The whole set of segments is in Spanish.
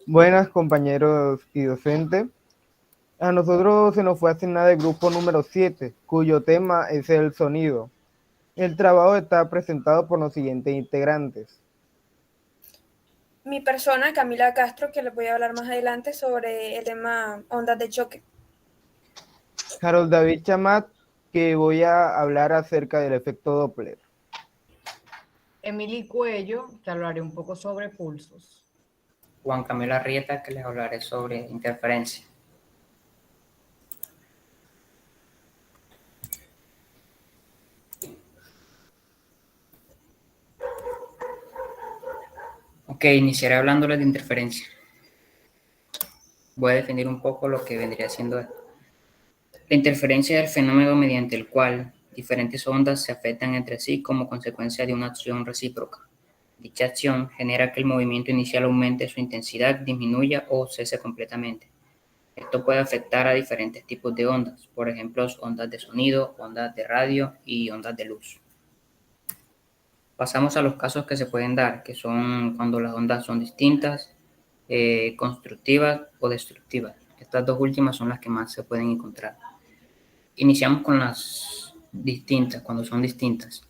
Buenas compañeros y docentes. A nosotros se nos fue asignado el grupo número 7, cuyo tema es el sonido. El trabajo está presentado por los siguientes integrantes. Mi persona, Camila Castro, que les voy a hablar más adelante sobre el tema ondas de choque. Harold David Chamat, que voy a hablar acerca del efecto Doppler. Emily Cuello, que hablaré un poco sobre pulsos. Juan Camilo Arrieta, que les hablaré sobre interferencia. Ok, iniciaré hablándoles de interferencia. Voy a definir un poco lo que vendría siendo esto. La interferencia es el fenómeno mediante el cual diferentes ondas se afectan entre sí como consecuencia de una acción recíproca. Dicha acción genera que el movimiento inicial aumente su intensidad, disminuya o cese completamente. Esto puede afectar a diferentes tipos de ondas, por ejemplo, ondas de sonido, ondas de radio y ondas de luz. Pasamos a los casos que se pueden dar, que son cuando las ondas son distintas, constructivas o destructivas. Estas dos últimas son las que más se pueden encontrar. Iniciamos con las distintas, cuando son distintas.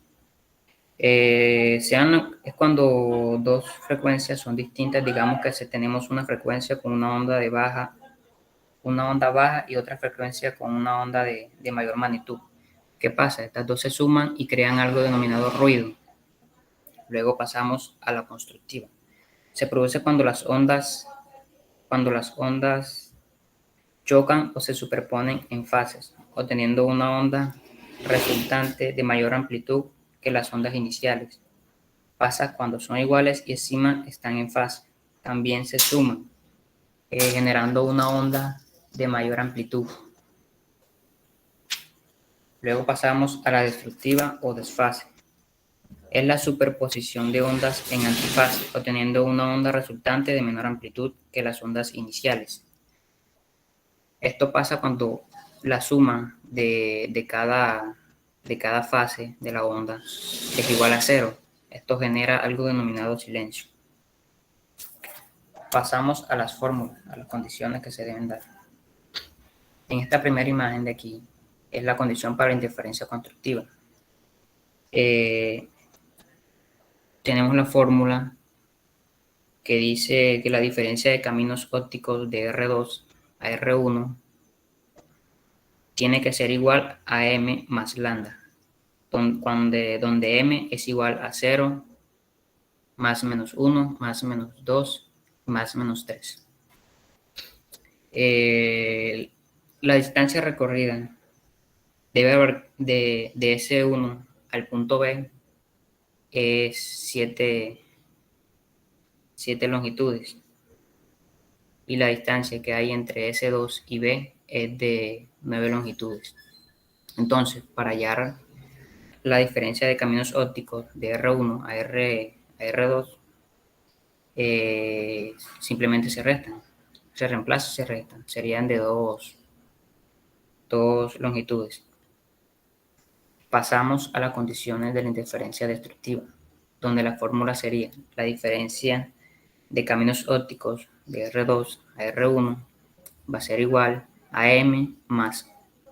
Es cuando dos frecuencias son distintas, digamos que si tenemos una frecuencia con una onda baja y otra frecuencia con una onda de mayor magnitud. ¿Qué pasa? Estas dos se suman y crean algo denominado ruido. Luego pasamos a la constructiva. Se produce cuando las ondas chocan o se superponen en fases, obteniendo una onda resultante de mayor amplitud que las ondas iniciales. Pasa cuando son iguales y encima están en fase. También se suman, generando una onda de mayor amplitud. Luego pasamos a la destructiva o desfase. Es la superposición de ondas en antifase, obteniendo una onda resultante de menor amplitud que las ondas iniciales. Esto pasa cuando la suma de cada fase de la onda es igual a cero. Esto genera algo denominado silencio. Pasamos a las fórmulas, a las condiciones que se deben dar. En esta primera imagen de aquí es la condición para la interferencia constructiva. Tenemos la fórmula que dice que la diferencia de caminos ópticos de R2 a R1 tiene que ser igual a m más lambda, donde m es igual a 0, más menos 1, más menos 2, más menos 3. La distancia recorrida debe haber de S1 al punto B es 7 longitudes y la distancia que hay entre S2 y B es de 9 longitudes. Entonces, para hallar la diferencia de caminos ópticos de R1 a R2, simplemente se restan. Se reemplazan, se restan. Serían de dos longitudes. Pasamos a las condiciones de la interferencia destructiva, donde la fórmula sería la diferencia de caminos ópticos de R2 a R1 va a ser igual a m más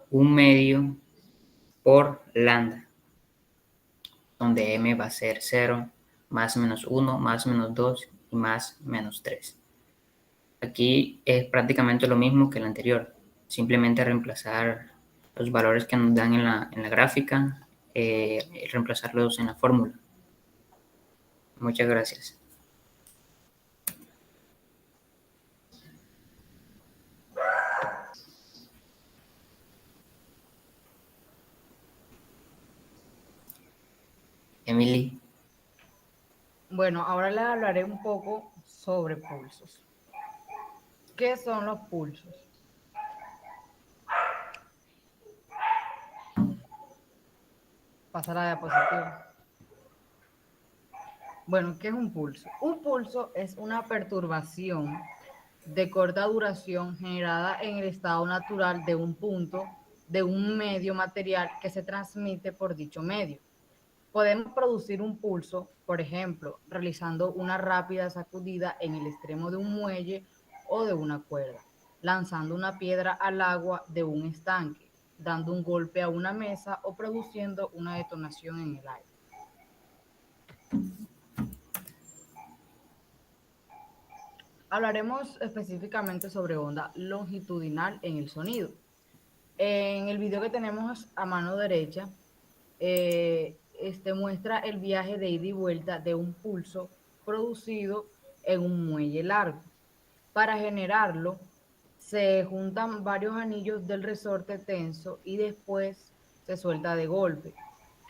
1/2 por lambda, donde m va a ser 0, más menos 1, más menos 2 y más menos 3. Aquí es prácticamente lo mismo que el anterior, simplemente reemplazar los valores que nos dan en la gráfica, reemplazarlos en la fórmula. Muchas gracias. Emily. Bueno, ahora les hablaré un poco sobre pulsos. ¿Qué son los pulsos? Pasa la diapositiva. Bueno, ¿qué es un pulso? Un pulso es una perturbación de corta duración generada en el estado natural de un punto de un medio material que se transmite por dicho medio. Podemos producir un pulso, por ejemplo, realizando una rápida sacudida en el extremo de un muelle o de una cuerda, lanzando una piedra al agua de un estanque, dando un golpe a una mesa o produciendo una detonación en el aire. Hablaremos específicamente sobre onda longitudinal en el sonido. En el video que tenemos a mano derecha, muestra el viaje de ida y vuelta de un pulso producido en un muelle largo. Para generarlo, se juntan varios anillos del resorte tenso y después se suelta de golpe.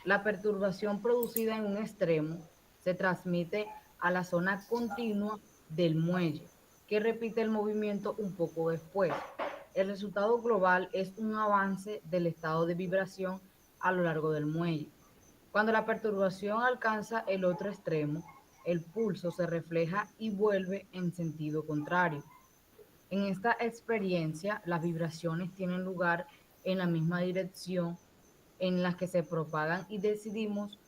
La perturbación producida en un extremo se transmite a la zona continua del muelle, que repite el movimiento un poco después. El resultado global es un avance del estado de vibración a lo largo del muelle. Cuando la perturbación alcanza el otro extremo, el pulso se refleja y vuelve en sentido contrario. En esta experiencia, las vibraciones tienen lugar en la misma dirección en la que se propagan y decidimos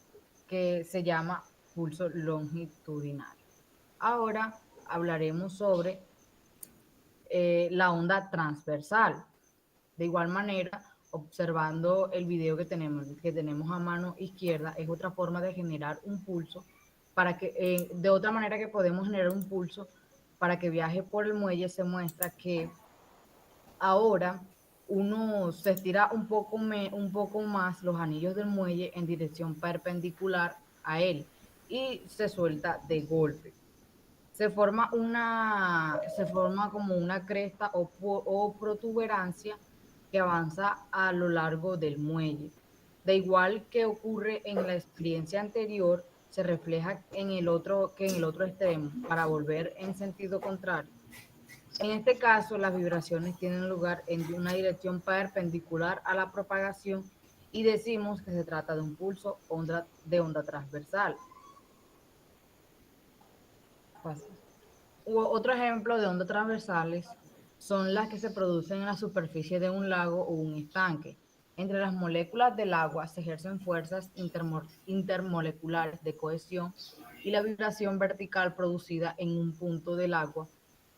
que se llama pulso longitudinal. Ahora hablaremos sobre la onda transversal. De igual manera, observando el video que tenemos a mano izquierda, es otra forma de generar un pulso, de otra manera que podemos generar un pulso para que viaje por el muelle. Se muestra que ahora uno se estira un poco más los anillos del muelle en dirección perpendicular a él y se suelta de golpe. Se forma como una cresta o protuberancia que avanza a lo largo del muelle. De igual que ocurre en la experiencia anterior, se refleja en el otro extremo para volver en sentido contrario. En este caso, las vibraciones tienen lugar en una dirección perpendicular a la propagación y decimos que se trata de un pulso de onda transversal. Otro ejemplo de ondas transversales son las que se producen en la superficie de un lago o un estanque. Entre las moléculas del agua se ejercen fuerzas intermoleculares de cohesión y la vibración vertical producida en un punto del agua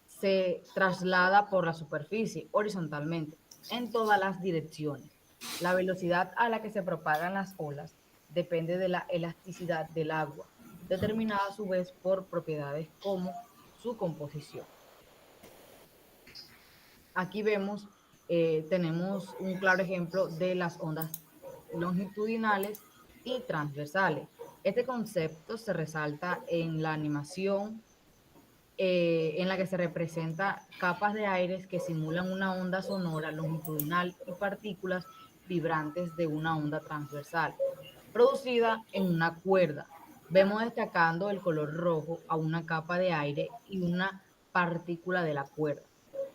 se traslada por la superficie horizontalmente en todas las direcciones. La velocidad a la que se propagan las olas depende de la elasticidad del agua, determinada a su vez por propiedades como su composición. Aquí tenemos un claro ejemplo de las ondas longitudinales y transversales. Este concepto se resalta en la animación en la que se representa capas de aire que simulan una onda sonora longitudinal y partículas vibrantes de una onda transversal, producida en una cuerda. Vemos destacando el color rojo a una capa de aire y una partícula de la cuerda.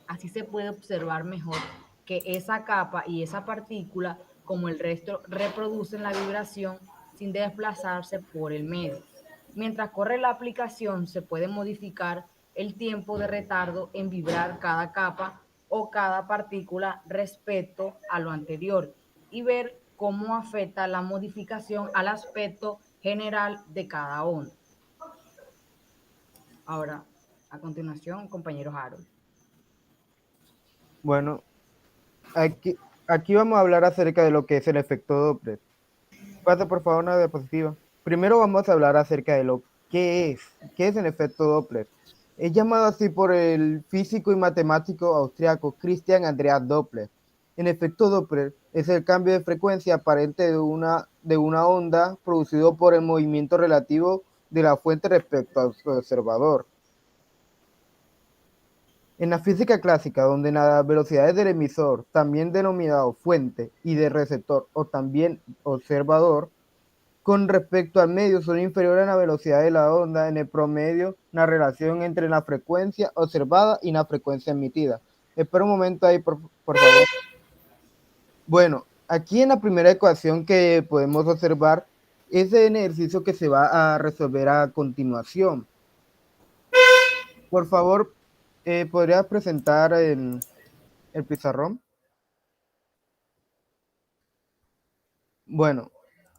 Así se puede observar mejor que esa capa y esa partícula, como el resto, reproducen la vibración sin desplazarse por el medio. Mientras corre la aplicación, se puede modificar el tiempo de retardo en vibrar cada capa o cada partícula respecto a lo anterior y ver cómo afecta la modificación al aspecto general de cada onda. Ahora, a continuación, compañero Harold. Bueno, aquí vamos a hablar acerca de lo que es el efecto Doppler. Pasa por favor una diapositiva. Primero vamos a hablar acerca de lo que es el efecto Doppler. Es llamado así por el físico y matemático austriaco Christian Andreas Doppler. El efecto Doppler es el cambio de frecuencia aparente de una onda producido por el movimiento relativo de la fuente respecto al observador. En la física clásica, donde las velocidades del emisor, también denominado fuente, y del receptor, o también observador, con respecto al medio son inferiores a la velocidad de la onda, en el promedio, la relación entre la frecuencia observada y la frecuencia emitida. Espera un momento ahí, por favor. Bueno, aquí en la primera ecuación que podemos observar es el ejercicio que se va a resolver a continuación. Por favor, ¿podrías presentar el pizarrón? Bueno,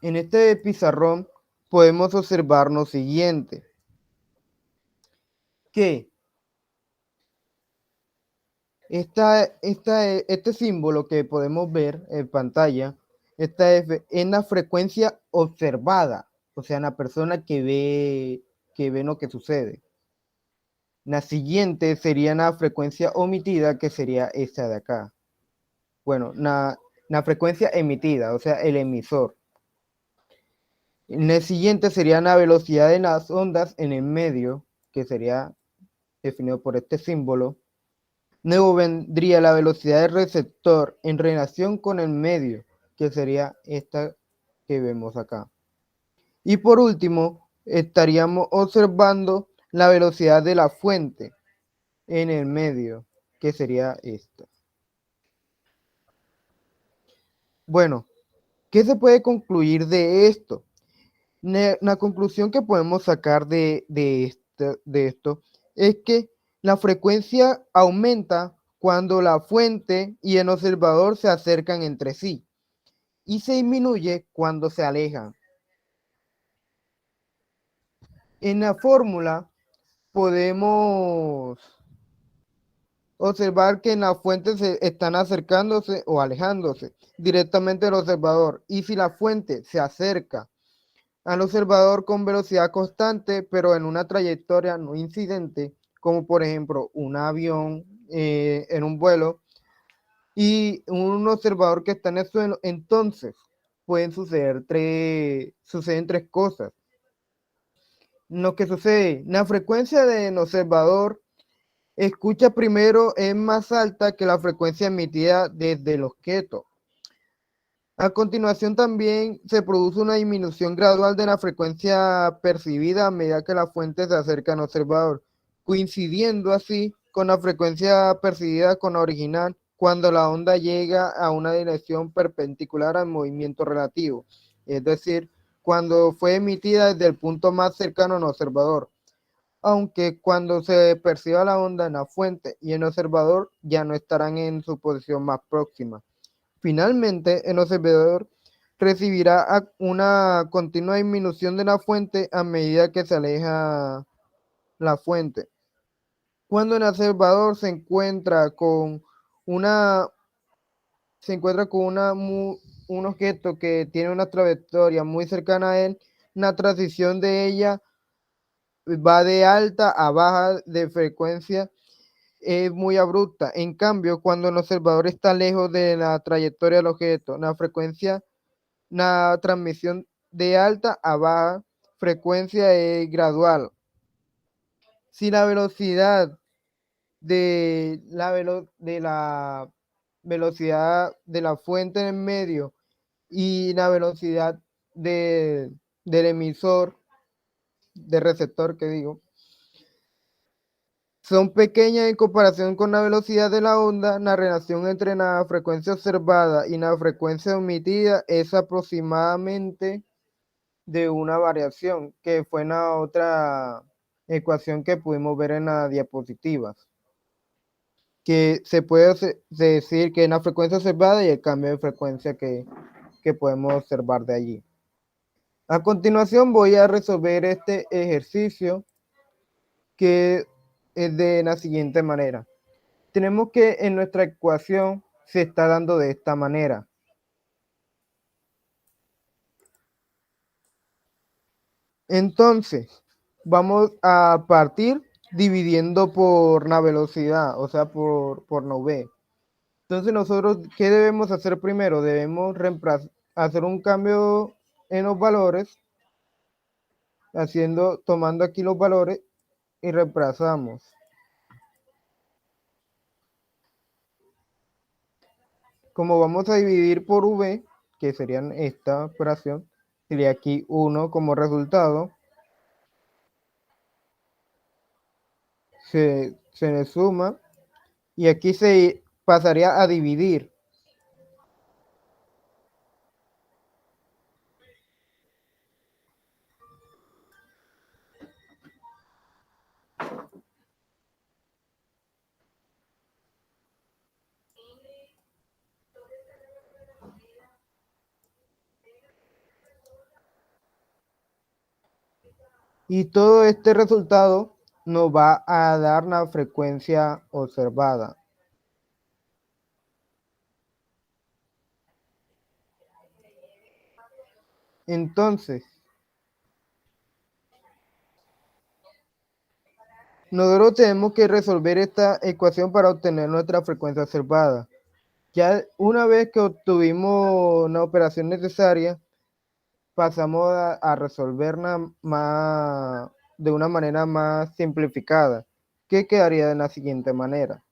en este pizarrón podemos observar lo siguiente, que este símbolo que podemos ver en pantalla, esta F, es la frecuencia observada, o sea, la persona que ve lo que sucede. La siguiente sería la frecuencia omitida, que sería esta de acá. Bueno, la frecuencia emitida, o sea, el emisor. La siguiente sería la velocidad de las ondas en el medio, que sería definido por este símbolo. Luego vendría la velocidad del receptor en relación con el medio, que sería esta que vemos acá. Y por último, estaríamos observando la velocidad de la fuente en el medio, que sería esta. Bueno, ¿qué se puede concluir de esto? La conclusión que podemos sacar de esto es que la frecuencia aumenta cuando la fuente y el observador se acercan entre sí y se disminuye cuando se alejan. En la fórmula podemos observar que en la fuente se están acercándose o alejándose directamente del observador, y si la fuente se acerca al observador con velocidad constante, pero en una trayectoria no incidente, como por ejemplo un avión en un vuelo y un observador que está en el suelo, entonces suceden tres cosas. Lo que sucede, la frecuencia del observador escucha primero es más alta que la frecuencia emitida desde el objeto. A continuación también se produce una disminución gradual de la frecuencia percibida a medida que la fuente se acerca al observador, coincidiendo así con la frecuencia percibida con la original cuando la onda llega a una dirección perpendicular al movimiento relativo, es decir, cuando fue emitida desde el punto más cercano al observador, aunque cuando se perciba la onda en la fuente y el observador ya no estarán en su posición más próxima. Finalmente, el observador recibirá una continua disminución de la fuente a medida que se aleja la fuente. Cuando el observador una, se encuentra con un objeto que tiene una trayectoria muy cercana a él, la transición de ella va de alta a baja de frecuencia, es muy abrupta. En cambio, cuando el observador está lejos de la trayectoria del objeto, la transmisión de alta a baja frecuencia es gradual. Si la velocidad de la velocidad de la fuente en el medio y la velocidad del emisor, del receptor que digo, son pequeñas en comparación con la velocidad de la onda, la relación entre la frecuencia observada y la frecuencia emitida es aproximadamente de una variación, que fue la otra ecuación que pudimos ver en las diapositivas, que se puede decir que es la frecuencia observada y el cambio de frecuencia que podemos observar de allí. A continuación voy a resolver este ejercicio, que es de la siguiente manera. Tenemos que en nuestra ecuación se está dando de esta manera. Entonces, vamos a partir dividiendo por la velocidad, o sea, por la v. Entonces, nosotros, ¿qué debemos hacer primero? Debemos hacer un cambio en los valores, tomando aquí los valores y reemplazamos. Como vamos a dividir por v, que serían esta operación, sería aquí 1 como resultado. Se le suma y aquí se pasaría a dividir. Y todo este resultado nos va a dar la frecuencia observada. Entonces, nosotros tenemos que resolver esta ecuación para obtener nuestra frecuencia observada. Ya una vez que obtuvimos una operación necesaria, pasamos a resolverla de una manera más simplificada, que quedaría de la siguiente manera.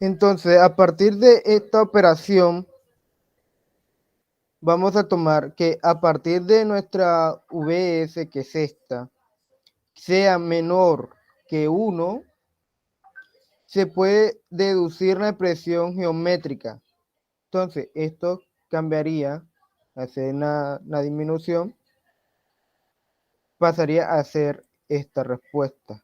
Entonces, a partir de esta operación, vamos a tomar que a partir de nuestra VS, que es esta, sea menor que 1, se puede deducir la expresión geométrica. Entonces, esto cambiaría, hacer una disminución, pasaría a ser esta respuesta.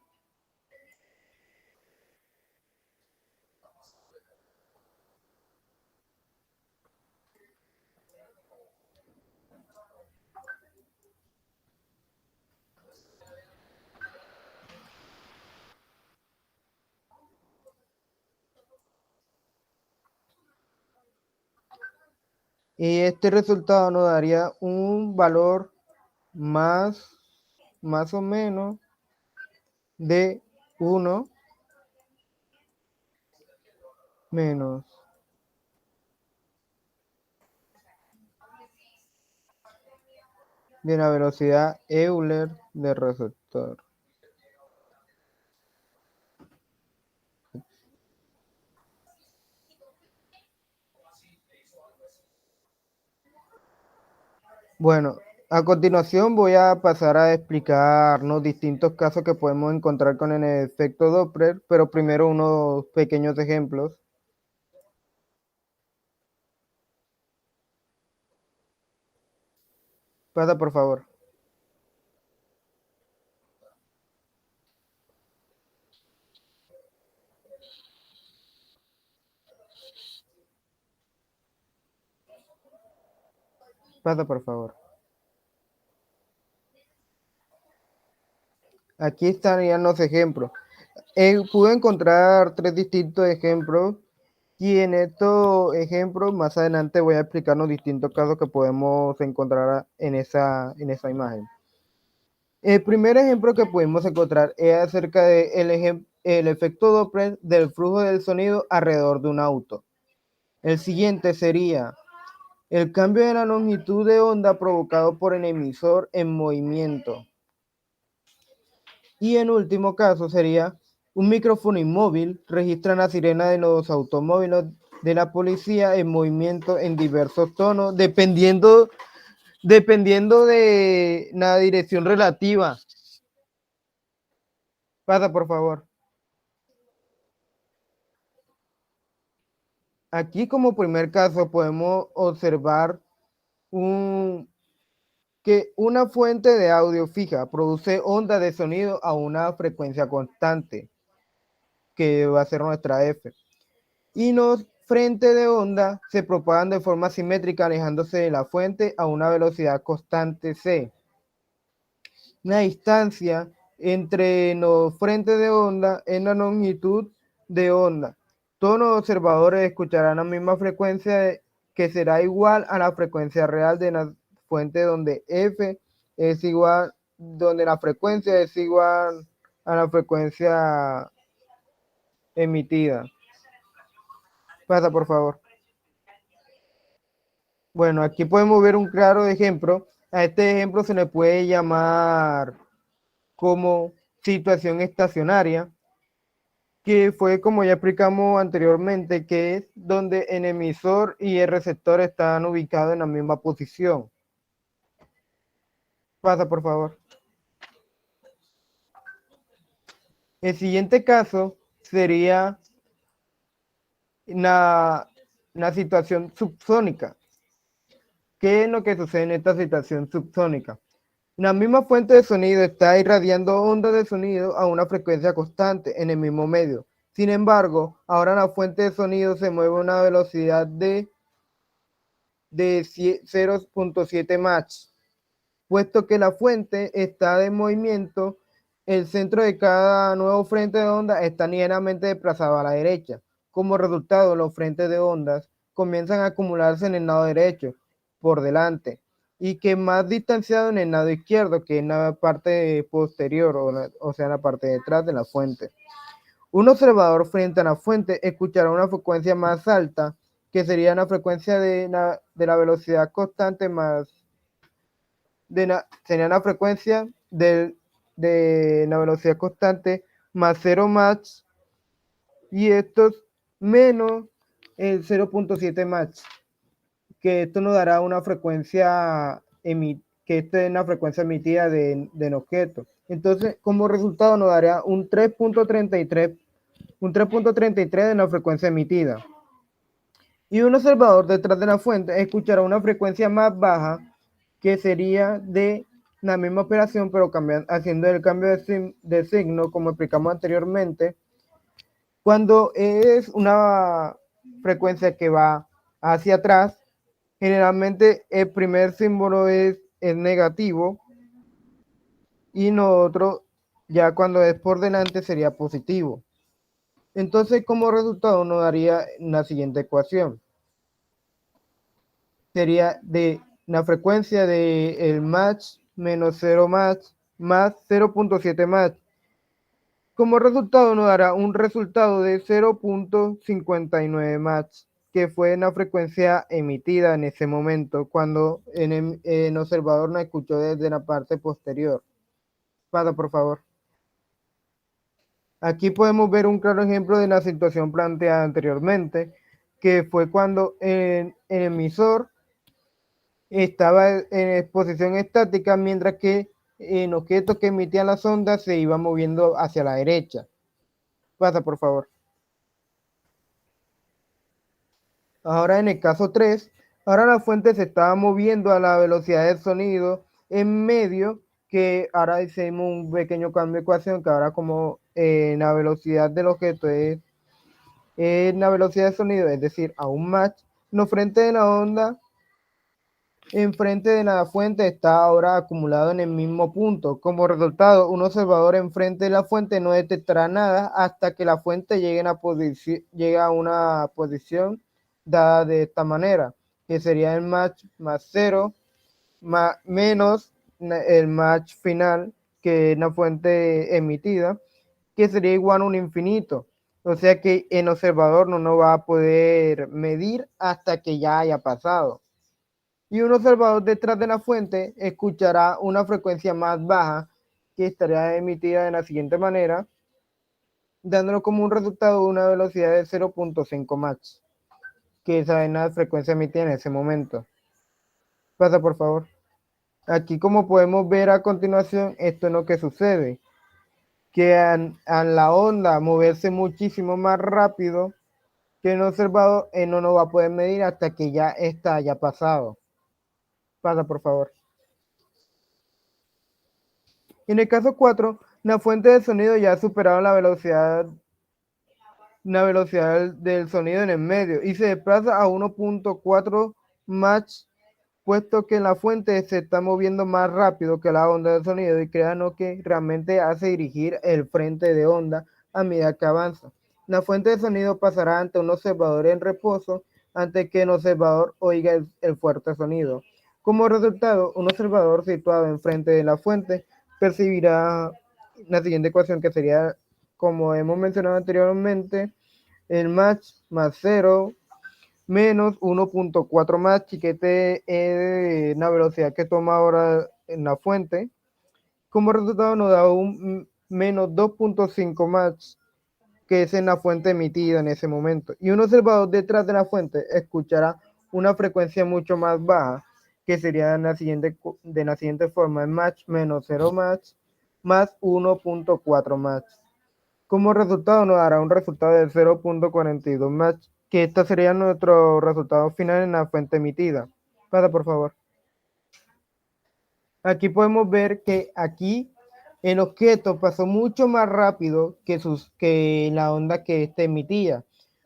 Y este resultado nos daría un valor más o menos de 1 menos de la velocidad Euler del receptor. Bueno, a continuación voy a pasar a explicar los distintos casos que podemos encontrar con el efecto Doppler, pero primero unos pequeños ejemplos. Pasa, por favor. Pasa, por favor. Aquí estarían los ejemplos. Pude encontrar 3 distintos ejemplos y en estos ejemplos más adelante voy a explicar los distintos casos que podemos encontrar en esa imagen. El primer ejemplo que pudimos encontrar es acerca del el efecto Doppler del flujo del sonido alrededor de un auto. El siguiente sería el cambio de la longitud de onda provocado por el emisor en movimiento. Y en último caso sería un micrófono inmóvil registra la sirena de los automóviles de la policía en movimiento en diversos tonos, dependiendo de la dirección relativa. Pasa, por favor. Aquí como primer caso podemos observar que una fuente de audio fija produce ondas de sonido a una frecuencia constante, que va a ser nuestra F. Y los frentes de onda se propagan de forma simétrica alejándose de la fuente a una velocidad constante C. La distancia entre los frentes de onda es la longitud de onda. Todos los observadores escucharán la misma frecuencia que será igual a la frecuencia real de la fuente donde F es igual, donde la frecuencia es igual a la frecuencia emitida. Pasa, por favor. Bueno, aquí podemos ver un claro ejemplo. A este ejemplo se le puede llamar como situación estacionaria, que fue como ya explicamos anteriormente, que es donde el emisor y el receptor están ubicados en la misma posición. Pasa, por favor. El siguiente caso sería una situación subsónica. ¿Qué es lo que sucede en esta situación subsónica? La misma fuente de sonido está irradiando ondas de sonido a una frecuencia constante en el mismo medio. Sin embargo, ahora la fuente de sonido se mueve a una velocidad de 0.7 Mach. Puesto que la fuente está de movimiento, el centro de cada nuevo frente de onda está ligeramente desplazado a la derecha. Como resultado, los frentes de ondas comienzan a acumularse en el lado derecho, por delante, y que más distanciado en el lado izquierdo, que en la parte posterior, o sea, en la parte detrás de la fuente. Un observador frente a la fuente escuchará una frecuencia más alta, que sería una frecuencia de la velocidad constante más sería la frecuencia de la velocidad constante más 0 Mach, y esto es menos el 0.7 Mach, que esto nos dará una frecuencia que esta es la frecuencia emitida del objeto. Entonces, como resultado nos daría un 3.33 de la frecuencia emitida. Y un observador detrás de la fuente escuchará una frecuencia más baja, que sería de la misma operación, pero haciendo el cambio de signo, como explicamos anteriormente. Cuando es una frecuencia que va hacia atrás, generalmente el primer símbolo es negativo, y nosotros ya cuando es por delante sería positivo. Entonces, como resultado nos daría la siguiente ecuación. Sería de la frecuencia de el Mach menos 0 Mach más 0.7 Mach. Como resultado nos dará un resultado de 0.59 Mach, que fue la frecuencia emitida en ese momento, cuando el observador nos escuchó desde la parte posterior. Pasa, por favor. Aquí podemos ver un claro ejemplo de la situación planteada anteriormente, que fue cuando el emisor estaba en exposición estática, mientras que el objeto que emitía las ondas se iba moviendo hacia la derecha. Pasa, por favor. Ahora en el caso 3, ahora la fuente se estaba moviendo a la velocidad del sonido en medio, que ahora hicimos un pequeño cambio de ecuación, que ahora como la velocidad del objeto es la velocidad del sonido, es decir, a un Mach, los frentes de la onda enfrente de la fuente está ahora acumulado en el mismo punto. Como resultado, un observador enfrente de la fuente no detectará nada hasta que la fuente llegue a una posición dada de esta manera, que sería el Mach más 0 menos el Mach final, que es la fuente emitida, que sería igual a un infinito. O sea que el observador no va a poder medir hasta que ya haya pasado. Y un observador detrás de la fuente escuchará una frecuencia más baja, que estaría emitida de la siguiente manera, dándolo como un resultado una velocidad de 0.5 Mach, que esa es la frecuencia emitida en ese momento. Pasa, por favor. Aquí, como podemos ver a continuación, esto es lo que sucede, que a la onda moverse muchísimo más rápido que el observador, no lo va a poder medir hasta que ya haya pasado. Pasa, por favor. En el caso 4, la fuente de sonido ya ha superado la velocidad del sonido en el medio y se desplaza a 1.4 Mach, puesto que la fuente se está moviendo más rápido que la onda del sonido, y crea lo que realmente hace dirigir el frente de onda a medida que avanza. La fuente de sonido pasará ante un observador en reposo antes que el observador oiga el fuerte sonido. Como resultado, un observador situado enfrente de la fuente percibirá la siguiente ecuación, que sería, como hemos mencionado anteriormente, el Mach más 0 menos 1.4 Mach, que es la velocidad que toma ahora en la fuente. Como resultado nos da un menos 2.5 Mach, que es en la fuente emitida en ese momento. Y un observador detrás de la fuente escuchará una frecuencia mucho más baja, que sería de la siguiente forma: el Mach menos 0 Mach más 1.4 Mach. Como resultado nos dará un resultado de 0.42 Mach, que este sería nuestro resultado final en la fuente emitida. Pasa, por favor. Aquí podemos ver que aquí el objeto pasó mucho más rápido que la onda que éste emitía.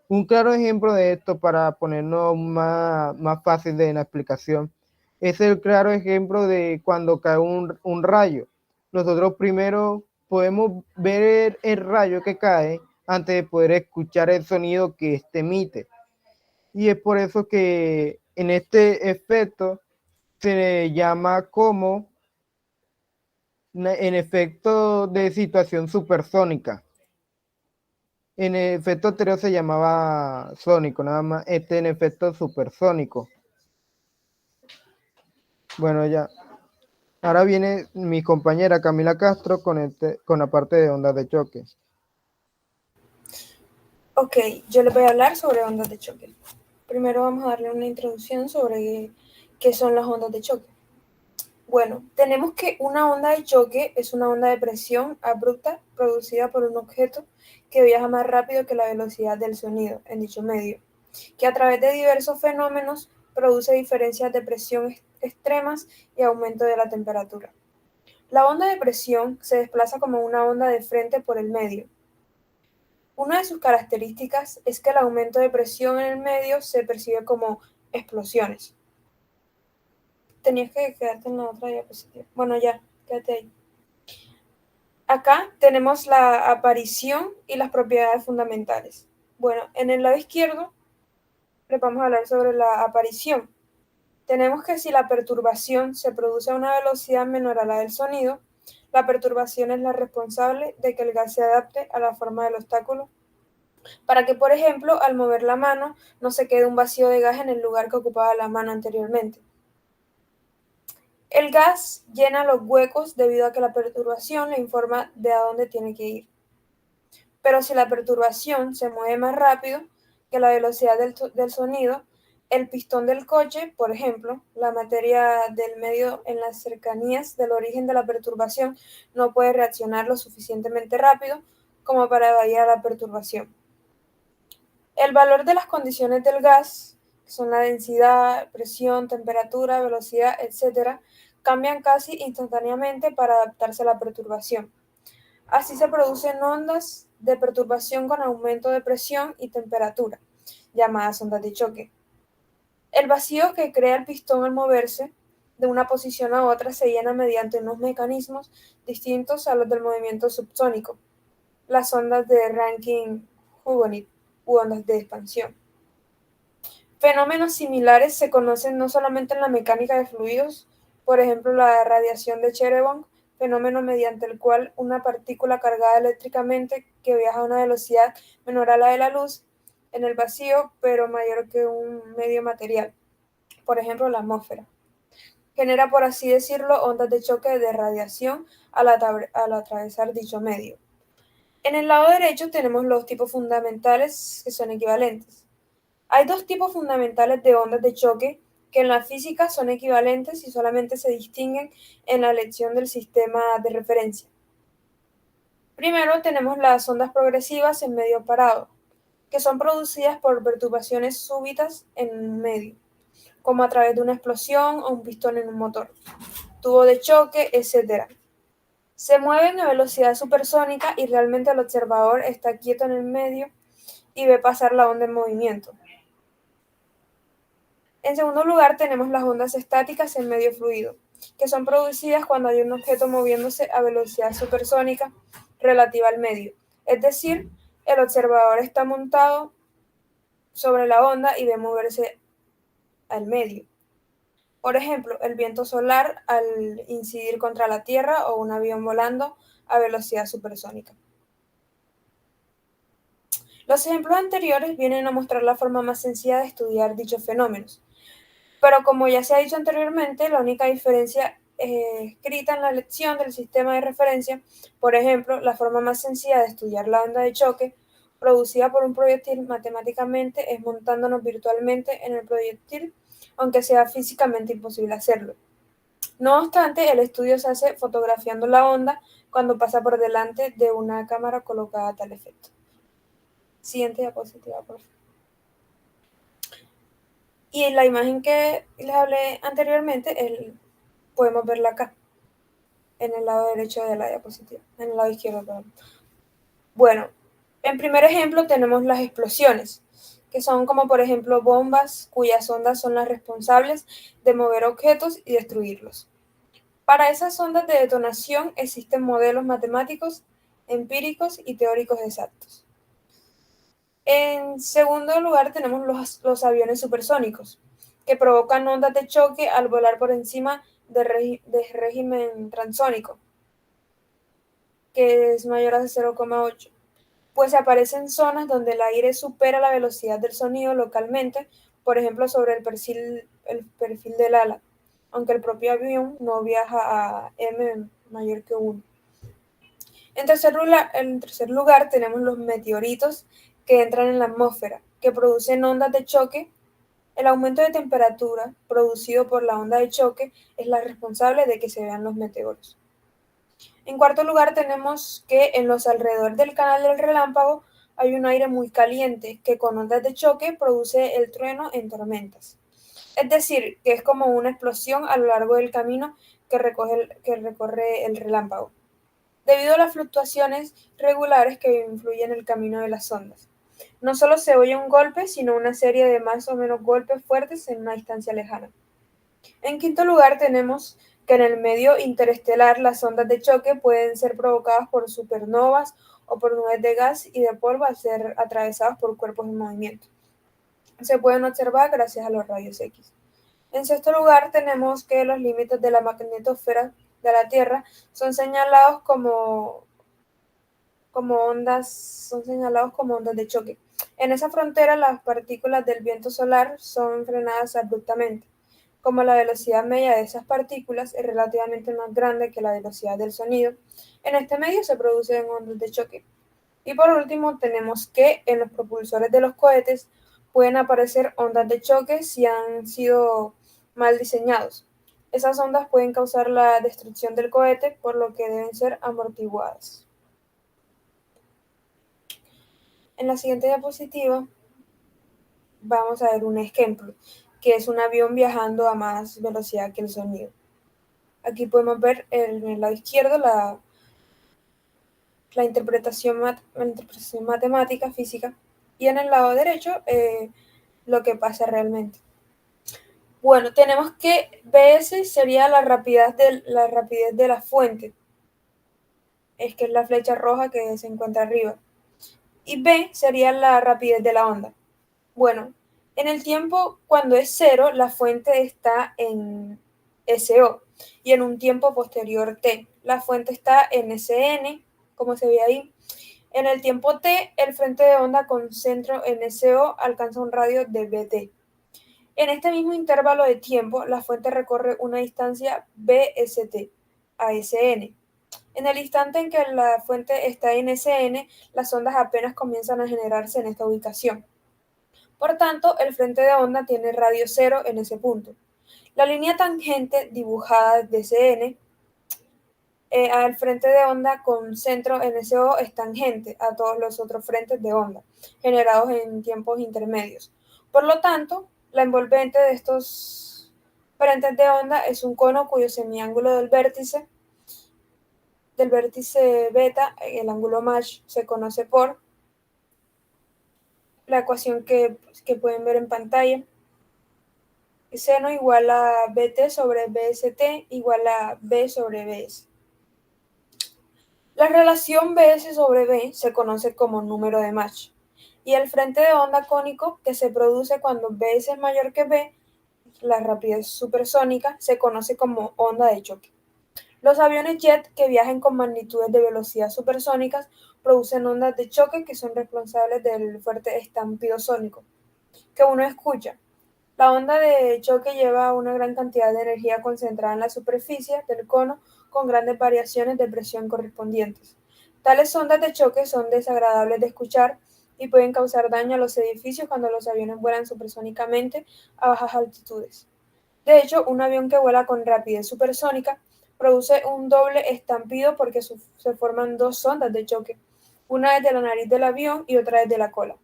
Un claro ejemplo de esto, para ponernos más fácil de la explicación, es el claro ejemplo de cuando cae un rayo. Nosotros primero podemos ver el rayo que cae antes de poder escuchar el sonido que éste emite. Y es por eso que en este efecto se le llama como en efecto de situación supersónica. En el efecto anterior se llamaba sónico, nada más. Este en efecto supersónico. Bueno, ya. Ahora viene mi compañera Camila Castro con la parte de ondas de choque. Ok, yo les voy a hablar sobre ondas de choque. Primero vamos a darle una introducción sobre qué son las ondas de choque. Bueno, tenemos que una onda de choque es una onda de presión abrupta producida por un objeto que viaja más rápido que la velocidad del sonido en dicho medio, que a través de diversos fenómenos produce diferencias de presión extremas y aumento de la temperatura. La onda de presión se desplaza como una onda de frente por el medio. Una de sus características es que el aumento de presión en el medio se percibe como explosiones. Tenías que quedarte en la otra diapositiva. Bueno, ya, quédate ahí. Acá tenemos la aparición y las propiedades fundamentales. Bueno, en el lado izquierdo les vamos a hablar sobre la aparición. Tenemos que si la perturbación se produce a una velocidad menor a la del sonido, la perturbación es la responsable de que el gas se adapte a la forma del obstáculo, para que, por ejemplo, al mover la mano no se quede un vacío de gas en el lugar que ocupaba la mano anteriormente. El gas llena los huecos debido a que la perturbación le informa de a dónde tiene que ir. Pero si la perturbación se mueve más rápido que la velocidad del sonido, el pistón del coche, por ejemplo, la materia del medio en las cercanías del origen de la perturbación, no puede reaccionar lo suficientemente rápido como para evadir a la perturbación. El valor de las condiciones del gas, que son la densidad, presión, temperatura, velocidad, etc., cambian casi instantáneamente para adaptarse a la perturbación. Así se producen ondas de perturbación con aumento de presión y temperatura, llamadas ondas de choque. El vacío que crea el pistón al moverse de una posición a otra se llena mediante unos mecanismos distintos a los del movimiento subsónico, las ondas de Rankine-Hugoniot u ondas de expansión. Fenómenos similares se conocen no solamente en la mecánica de fluidos, por ejemplo la radiación de Cherenkov, fenómeno mediante el cual una partícula cargada eléctricamente que viaja a una velocidad menor a la de la luz en el vacío, pero mayor que un medio material, por ejemplo la atmósfera, genera, por así decirlo, ondas de choque de radiación al atravesar dicho medio. En el lado derecho tenemos los tipos fundamentales que son equivalentes. Hay dos tipos fundamentales de ondas de choque que en la física son equivalentes y solamente se distinguen en la elección del sistema de referencia. Primero tenemos las ondas progresivas en medio parado, que son producidas por perturbaciones súbitas en un medio, como a través de una explosión o un pistón en un motor, tubo de choque, etc. Se mueven a velocidad supersónica y realmente el observador está quieto en el medio y ve pasar la onda en movimiento. En segundo lugar, tenemos las ondas estáticas en medio fluido, que son producidas cuando hay un objeto moviéndose a velocidad supersónica relativa al medio. Es decir, el observador está montado sobre la onda y ve moverse al medio. Por ejemplo, el viento solar al incidir contra la Tierra o un avión volando a velocidad supersónica. Los ejemplos anteriores vienen a mostrar la forma más sencilla de estudiar dichos fenómenos, pero como ya se ha dicho anteriormente, la única diferencia escrita en la lección del sistema de referencia, por ejemplo, la forma más sencilla de estudiar la onda de choque producida por un proyectil matemáticamente es montándonos virtualmente en el proyectil, aunque sea físicamente imposible hacerlo. No obstante, el estudio se hace fotografiando la onda cuando pasa por delante de una cámara colocada a tal efecto. Siguiente diapositiva, por favor. Y en la imagen que les hablé anteriormente, podemos verla acá, en el lado derecho de la diapositiva, en el lado izquierdo, perdón. Bueno, en primer ejemplo tenemos las explosiones, que son como por ejemplo bombas cuyas ondas son las responsables de mover objetos y destruirlos. Para esas ondas de detonación existen modelos matemáticos, empíricos y teóricos exactos. En segundo lugar tenemos los aviones supersónicos, que provocan ondas de choque al volar por encima del régimen transónico, que es mayor a 0,8, pues aparecen zonas donde el aire supera la velocidad del sonido localmente, por ejemplo sobre el perfil del ala, aunque el propio avión no viaja a m mayor que 1. En tercer lugar tenemos los meteoritos que entran en la atmósfera, que producen ondas de choque. El aumento de temperatura producido por la onda de choque es la responsable de que se vean los meteoros. En cuarto lugar tenemos que en los alrededores del canal del relámpago hay un aire muy caliente que con ondas de choque produce el trueno en tormentas. Es decir, que es como una explosión a lo largo del camino que recorre el relámpago, debido a las fluctuaciones regulares que influyen en el camino de las ondas. No solo se oye un golpe, sino una serie de más o menos golpes fuertes en una distancia lejana. En quinto lugar tenemos que en el medio interestelar las ondas de choque pueden ser provocadas por supernovas o por nubes de gas y de polvo al ser atravesadas por cuerpos en movimiento. Se pueden observar gracias a los rayos X. En sexto lugar tenemos que los límites de la magnetosfera de la Tierra son señalados como ondas de choque. En esa frontera las partículas del viento solar son frenadas abruptamente. Como la velocidad media de esas partículas es relativamente más grande que la velocidad del sonido, en este medio se producen ondas de choque. Y por último tenemos que en los propulsores de los cohetes pueden aparecer ondas de choque si han sido mal diseñados. Esas ondas pueden causar la destrucción del cohete, por lo que deben ser amortiguadas. En la siguiente diapositiva vamos a ver un ejemplo, que es un avión viajando a más velocidad que el sonido. Aquí podemos ver en el lado izquierdo la interpretación matemática, física, y en el lado derecho lo que pasa realmente. Bueno, tenemos que Bs sería la rapidez de la fuente, es que es la flecha roja que se encuentra arriba, y B sería la rapidez de la onda. Bueno, en el tiempo cuando es cero, la fuente está en SO, y en un tiempo posterior T, la fuente está en SN, como se ve ahí. En el tiempo T, el frente de onda con centro en SO alcanza un radio de BT. En este mismo intervalo de tiempo, la fuente recorre una distancia BST a SN. En el instante en que la fuente está en SN, las ondas apenas comienzan a generarse en esta ubicación. Por tanto, el frente de onda tiene radio cero en ese punto. La línea tangente dibujada desde SN al frente de onda con centro en SO es tangente a todos los otros frentes de onda generados en tiempos intermedios. Por lo tanto, la envolvente de estos frentes de onda es un cono cuyo semiángulo del vértice beta, el ángulo MASH, se conoce por la ecuación que pueden ver en pantalla. Seno igual a BT sobre BST igual a B sobre BS. La relación BS sobre B se conoce como número de Mach, y el frente de onda cónico que se produce cuando BS es mayor que B, la rapidez supersónica, se conoce como onda de choque. Los aviones jet que viajan con magnitudes de velocidad supersónicas producen ondas de choque que son responsables del fuerte estampido sónico que uno escucha. La onda de choque lleva una gran cantidad de energía concentrada en la superficie del cono con grandes variaciones de presión correspondientes. Tales ondas de choque son desagradables de escuchar y pueden causar daño a los edificios cuando los aviones vuelan supersónicamente a bajas altitudes. De hecho, un avión que vuela con rapidez supersónica produce un doble estampido porque se forman dos ondas de choque, una desde la nariz del avión y otra desde la cola.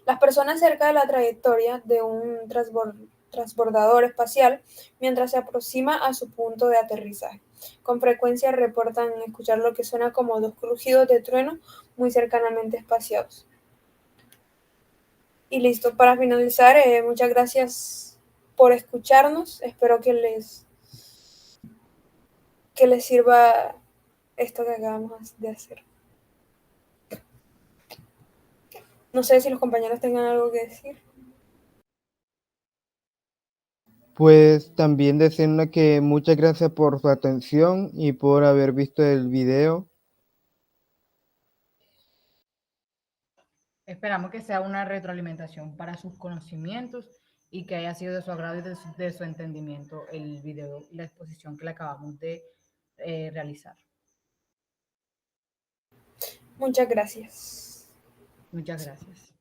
Las personas cerca de la trayectoria de un transbordador espacial mientras se aproxima a su punto de aterrizaje. Con frecuencia reportan escuchar lo que suena como dos crujidos de trueno muy cercanamente espaciados. Y listo, para finalizar, muchas gracias por escucharnos. Espero que les sirva esto que acabamos de hacer. No sé si los compañeros tengan algo que decir. Pues también decirle que muchas gracias por su atención y por haber visto el video. Esperamos que sea una retroalimentación para sus conocimientos y que haya sido de su agrado y de su entendimiento el video y la exposición que le acabamos de realizar. Muchas gracias. Muchas gracias.